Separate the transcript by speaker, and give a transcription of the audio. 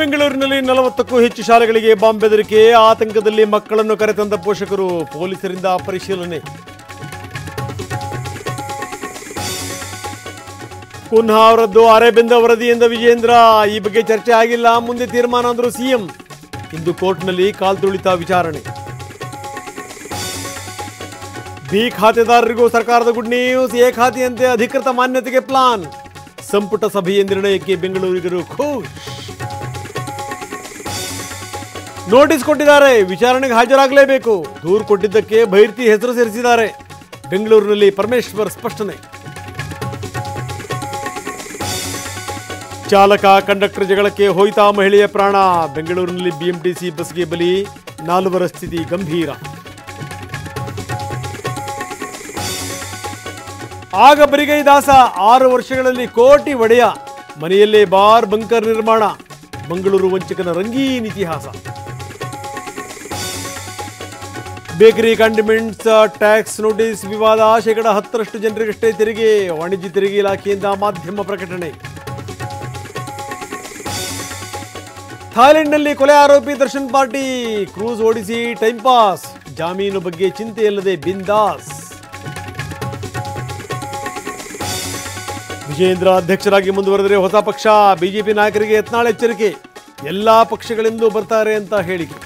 Speaker 1: ಬೆಂಗಳೂರಿನಲ್ಲಿ 40ಕ್ಕೂ ಹೆಚ್ಚು ಶಾಲೆಗಳಿಗೆ ಬಾಂಬ್ ಬೆದರಿಕೆ, ಆತಂಕದಲ್ಲಿ ಮಕ್ಕಳನ್ನು ಕರೆತಂದ ಪೋಷಕರು, ಪೊಲೀಸರಿಂದ ಪರಿಶೀಲನೆ. ಪುನಃ ಅವರದ್ದು ಅರೆಬೆಂದ ವರದಿ ಎಂದ ವಿಜೇಂದ್ರ, ಈ ಬಗ್ಗೆ ಚರ್ಚೆ ಆಗಿಲ್ಲ, ಮುಂದೆ ತೀರ್ಮಾನ ಅಂದರು ಸಿಎಂ. ಇಂದು ಕೋರ್ಟ್ನಲ್ಲಿ ಕಾಲ್ತುಳಿತ ವಿಚಾರಣೆ. ಬಿ ಖಾತೆದಾರರಿಗೂ ಸರ್ಕಾರದ ಗುಡ್ ನ್ಯೂಸ್, ಎ ಖಾತೆಯಂತೆ ಅಧಿಕೃತ ಮಾನ್ಯತೆಗೆ ಪ್ಲಾನ್. ಸಂಪುಟ ಸಭೆಯ ನಿರ್ಣಯಕ್ಕೆ ಬೆಂಗಳೂರಿಗರು ಖುಷ್. ನೋಟಿಸ್ ಕೊಟ್ಟಿದ್ದಾರೆ, ವಿಚಾರಣೆಗೆ ಹಾಜರಾಗಲೇಬೇಕು. ದೂರು ಕೊಟ್ಟಿದ್ದಕ್ಕೆ ಭೈರ್ತಿ ಹೆಸರು ಸೇರಿಸಿದ್ದಾರೆ. ಬೆಂಗಳೂರಿನಲ್ಲಿ ಪರಮೇಶ್ವರ್ ಸ್ಪಷ್ಟನೆ. ಚಾಲಕ ಕಂಡಕ್ಟರ್ ಜಗಳಕ್ಕೆ ಹೋಯ್ತಾ ಮಹಿಳೆಯ ಪ್ರಾಣ. ಬೆಂಗಳೂರಿನಲ್ಲಿ ಬಿಎಂಟಿಸಿ ಬಸ್ಗೆ ಬಲಿ, 4 ಸ್ಥಿತಿ ಗಂಭೀರ. ಆಗ ಬರಿಗೈ ದಾಸ, 6 ವರ್ಷಗಳಲ್ಲಿ ಕೋಟಿ ಒಡೆಯ, ಮನೆಯಲ್ಲೇ ಬಾರ್ ಬಂಕರ್ ನಿರ್ಮಾಣ. ಮಂಗಳೂರು ವಂಚಕನ ರಂಗೀನ್ ಇತಿಹಾಸ. ಬೇಕರಿ ಕಂಡಿಮೆಂಟ್ಸ್ ಟ್ಯಾಕ್ಸ್ ನೋಟಿಸ್ ವಿವಾದ, 10% ಜನರಿಗಷ್ಟೇ ತೆರಿಗೆ. ವಾಣಿಜ್ಯ ತೆರಿಗೆ ಇಲಾಖೆಯಿಂದ ಮಾಧ್ಯಮ ಪ್ರಕಟಣೆ. ಥಾಯ್ಲೆಂಡ್ನಲ್ಲಿ ಕೊಲೆ ಆರೋಪಿ ದರ್ಶನ್ ಪಾರ್ಟಿ, ಕ್ರೂಸ್ ಓಡಿಸಿ ಟೈಮ್ ಪಾಸ್. ಜಾಮೀನು ಬಗ್ಗೆ ಚಿಂತೆಯಿಲ್ಲದೆ ಬಿಂದಾಸ್. ವಿಜೇಂದ್ರ ಅಧ್ಯಕ್ಷರಾಗಿ ಮುಂದುವರೆದರೆ ಹೊಸ ಪಕ್ಷ, ಬಿಜೆಪಿ ನಾಯಕರಿಗೆ ಯತ್ನಾಳ್ ಎಚ್ಚರಿಕೆ. ಎಲ್ಲಾ ಪಕ್ಷಗಳಿಂದ ಬರ್ತಾರೆ ಅಂತ ಹೇಳಿಕೆ.